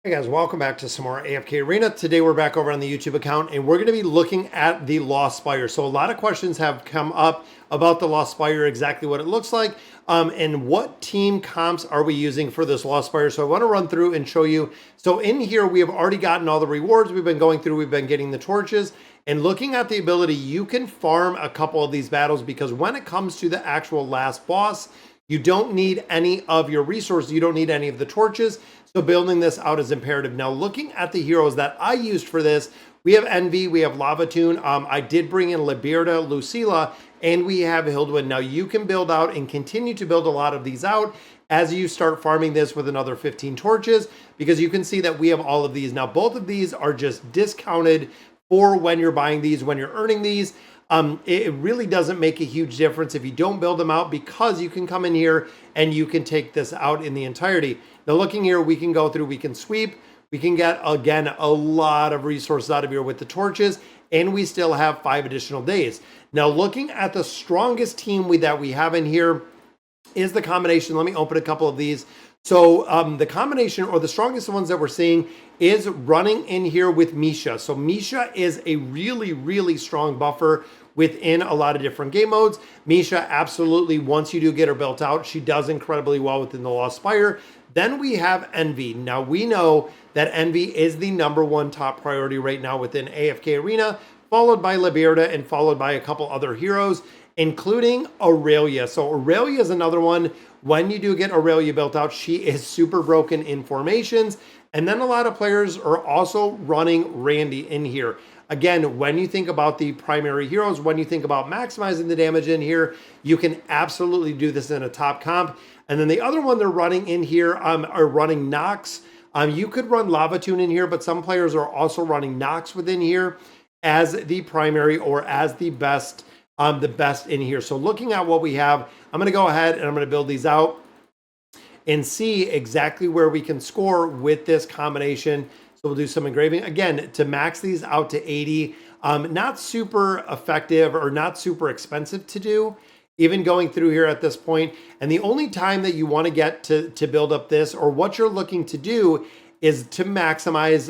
Hey guys, welcome back to some more AFK Arena. Today we're back over on the YouTube account and we're going to be looking at the Lost Spire. So a lot of questions have come up about the Lost Spire, exactly what it looks like, and what team comps are we using for this Lost Spire. So I want to run through and show you. So in here, we have already gotten all the rewards. We've been going through, we've been getting the torches. And looking at the ability, you can farm a couple of these battles because when it comes to the actual last boss, you don't need any of your resources. You don't need any of the torches. So building this out is imperative. Now, looking at the heroes that I used for this, we have Envy, we have Lavatoon. I did bring in Liberta, Lucilla, and we have Hilduin. Now, you can build out and continue to build a lot of these out as you start farming this with another 15 torches, because you can see that we have all of these. Now, both of these are just discounted for when you're buying these, when you're earning these. It really doesn't make a huge difference if you don't build them out, because you can come in here and you can take this out in the entirety. Now looking here, we can go through, we can sweep, we can get, again, a lot of resources out of here with the torches, and we still have 5 additional days. Now looking at the strongest team that we have in here is the combination. Let me open a couple of these. So the combination, or the strongest ones that we're seeing, is running in here with Misha. So Misha is a really, really strong buffer within a lot of different game modes. Misha, absolutely, once you do get her built out, she does incredibly well within the Lost Spire. Then we have Envy. Now we know that Envy is the #1 top priority right now within AFK Arena, followed by Liberta and followed by a couple other heroes, including Aurelia. So Aurelia is another one. When you do get Aurelia built out, she is super broken in formations. And then a lot of players are also running Randy in here. Again, when you think about the primary heroes, when you think about maximizing the damage in here, you can absolutely do this in a top comp. And then the other one they're running in here are running Nox. You could run Lavatoon in here, but some players are also running Nox within here as the primary or as the best in here. So looking at what we have, I'm going to go ahead and I'm going to build these out and see exactly where we can score with this combination. So we'll do some engraving. Again, to max these out to 80, not super effective or not super expensive to do, even going through here at this point. And the only time that you want to get to build up this, or what you're looking to do, is to maximize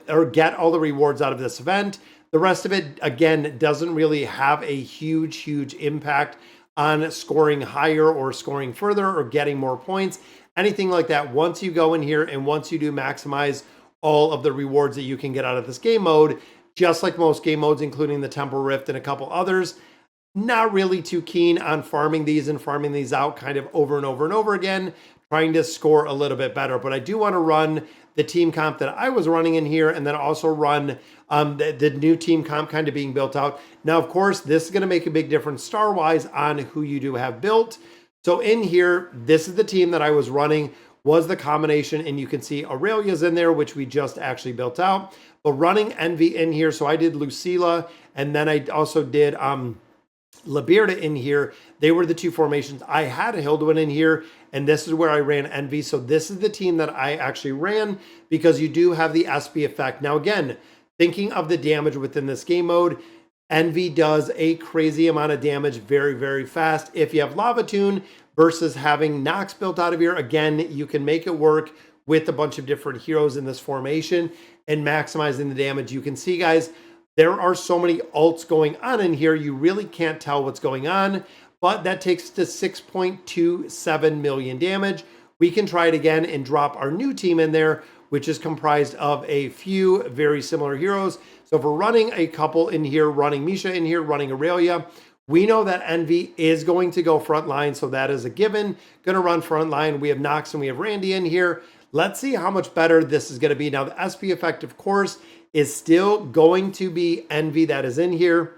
or get all the rewards out of this event. The rest of it, again, doesn't really have a huge impact on scoring higher or scoring further or getting more points, anything like that. Once you go in here and once you do maximize all of the rewards that you can get out of this game mode, just like most game modes, including the Temple Rift and a couple others, not really too keen on farming these and farming these out kind of over and over and over again, trying to score a little bit better. But I do want to run the team comp that I was running in here, and then also run the new team comp kind of being built out. Now, of course, this is going to make a big difference star-wise on who you do have built. So in here, this is the team that I was running, was the combination, and you can see Aurelia's in there, which we just actually built out. But running Envy in here, so I did Lucilla, and then I also did Liberta in here. They were the two formations. I had a Hilduin in here, and this is where I ran Envy. So this is the team that I actually ran, because you do have the SP effect. Now again, thinking of the damage within this game mode, Envy does a crazy amount of damage very fast. If you have Lavatoon versus having Nox built out of here, again, you can make it work with a bunch of different heroes in this formation and maximizing the damage. You can see, guys, there are so many ults going on in here, you really can't tell what's going on, but that takes to 6.27 million damage. We can try it again and drop our new team in there, which is comprised of a few very similar heroes. So if we're running a couple in here, running Misha in here, running Aurelia, we know that Envy is going to go front line, so that is a given. Going to run front line. We have Nox and we have Randy in here. Let's see how much better this is going to be. Now, the SP effect, of course, is still going to be Envy that is in here.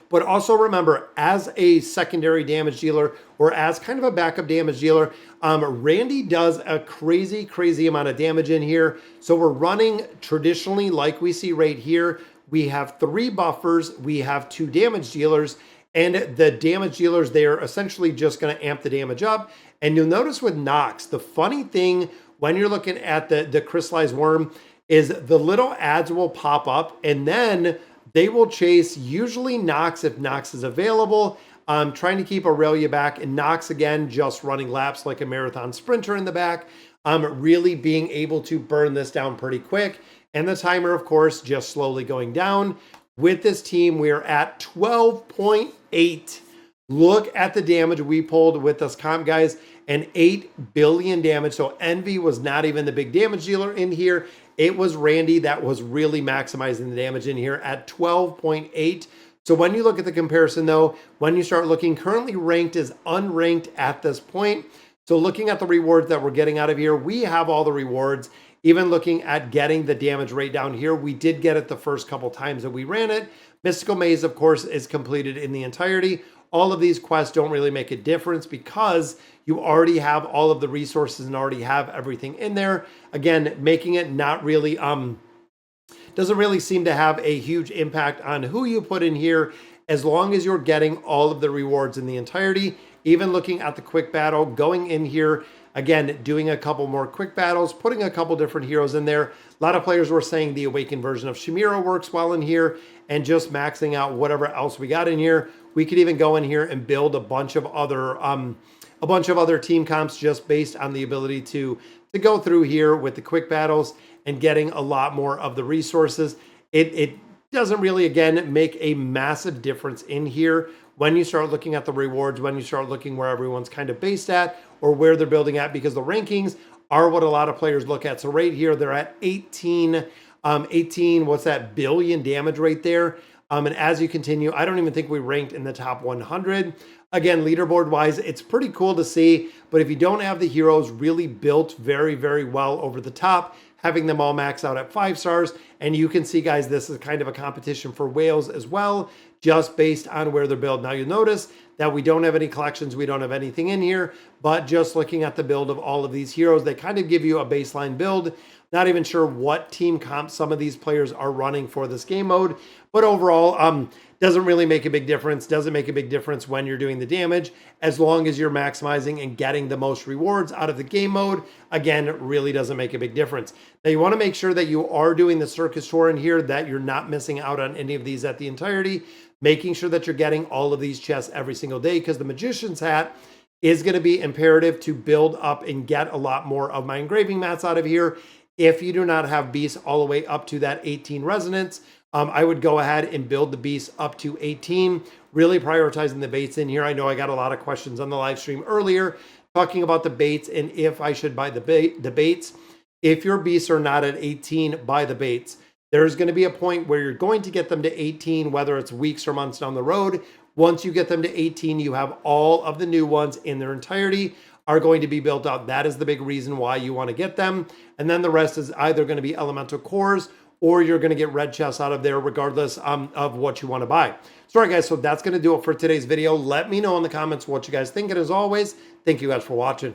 But also remember, as a secondary damage dealer or as kind of a backup damage dealer, Randy does a crazy amount of damage in here. So we're running traditionally like we see right here. We have 3 buffers, we have 2 damage dealers, and the damage dealers, they are essentially just going to amp the damage up. And you'll notice with Nox, the funny thing when you're looking at the crystallized worm is the little ads will pop up, and then they will chase usually Nox if Nox is available. Trying to keep Aurelia back, and Nox again just running laps like a marathon sprinter in the back. really being able to burn this down pretty quick. And the timer, of course, just slowly going down. With this team, we're at 12.8. Look at the damage we pulled with this comp, guys, and 8 billion damage. So Envy was not even the big damage dealer in here. It was Randy that was really maximizing the damage in here at 12.8. So when you look at the comparison, though, when you start looking, currently ranked is unranked at this point. So looking at the rewards that we're getting out of here, we have all the rewards. Even looking at getting the damage rate down here, we did get it the first couple times that we ran it. Mystical Maze, of course, is completed in the entirety. All of these quests don't really make a difference because you already have all of the resources and already have everything in there. Again, making it not really, doesn't really seem to have a huge impact on who you put in here as long as you're getting all of the rewards in the entirety. Even looking at the quick battle, going in here, again, doing a couple more quick battles, putting a couple different heroes in there. A lot of players were saying the awakened version of Shamira works well in here, and just maxing out whatever else we got in here. We could even go in here and build a bunch of other team comps just based on the ability to go through here with the quick battles and getting a lot more of the resources. It doesn't really, again, make a massive difference in here when you start looking at the rewards, when you start looking where everyone's kind of based at or where they're building at, because the rankings are what a lot of players look at. So right here, they're at 18, what's that, billion damage right there. And as you continue, I don't even think we ranked in the top 100. Again, leaderboard wise, it's pretty cool to see, but if you don't have the heroes really built very, very well over the top, having them all max out at 5 stars, and you can see, guys, this is kind of a competition for whales as well, just based on where they're built. Now you'll notice that we don't have any collections, we don't have anything in here, but just looking at the build of all of these heroes, they kind of give you a baseline build. Not even sure what team comp some of these players are running for this game mode, but overall, doesn't really make a big difference. Doesn't make a big difference when you're doing the damage, as long as you're maximizing and getting the most rewards out of the game mode. Again, it really doesn't make a big difference. Now you want to make sure that you are doing the circus tour in here, that you're not missing out on any of these at the entirety, making sure that you're getting all of these chests every single day, because the magician's hat is going to be imperative to build up and get a lot more of my engraving mats out of here. If you do not have beasts all the way up to that 18 resonance, I would go ahead and build the beasts up to 18, really prioritizing the baits in here. I know I got a lot of questions on the live stream earlier talking about the baits and if I should buy the baits. If your beasts are not at 18, buy the baits. There's going to be a point where you're going to get them to 18, whether it's weeks or months down the road. Once you get them to 18, you have all of the new ones in their entirety are going to be built out. That is the big reason why you want to get them. And then the rest is either going to be elemental cores or you're going to get red chests out of there regardless of what you want to buy. So, all right, guys, so that's going to do it for today's video. Let me know in the comments what you guys think. And as always, thank you guys for watching.